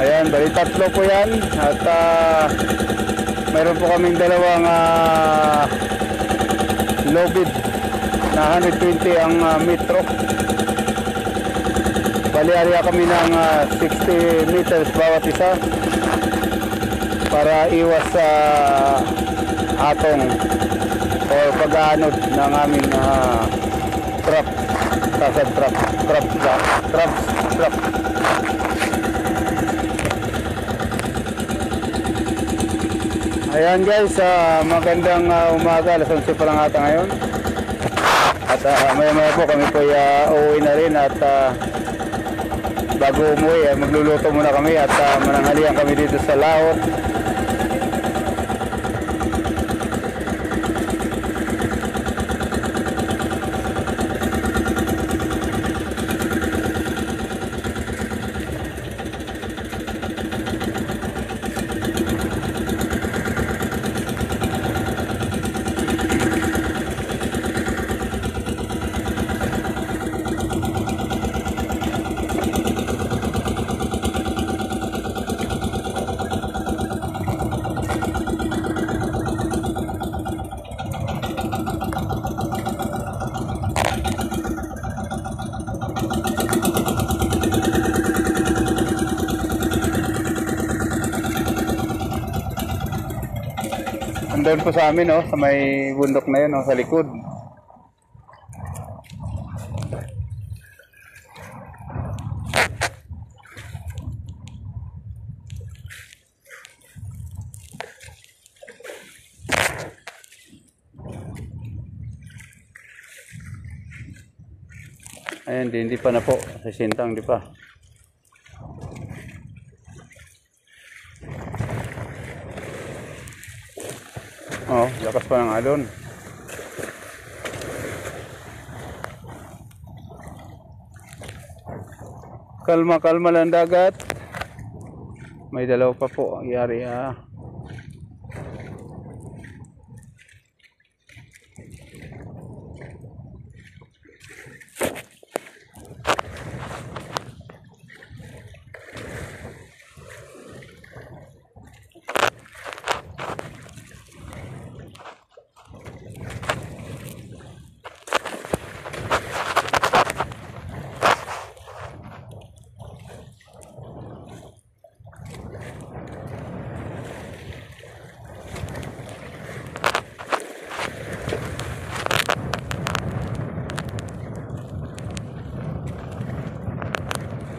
Ayan, bali tatlo po yan. At mayroon po kaming dalawang low bid na 120 ang metro. Bali area kami ng 60 meters bawat isa para iwas sa atong o pag-aanod ng aming trap. Sasad trap. Ayan guys, magandang umaga. Alas 11 pa lang ata ngayon. At maya po kami po uuwi na rin. At bago umuwi, magluluto muna kami. At mananghalian kami dito sa laot. Andun po sa amin, sa may bundok na yun, sa likod. Ayan, hindi pa na po. Sisintang, di pa. Oh, lakas pa ng alon. Kalma lang dagat. May dalaw pa po ang yari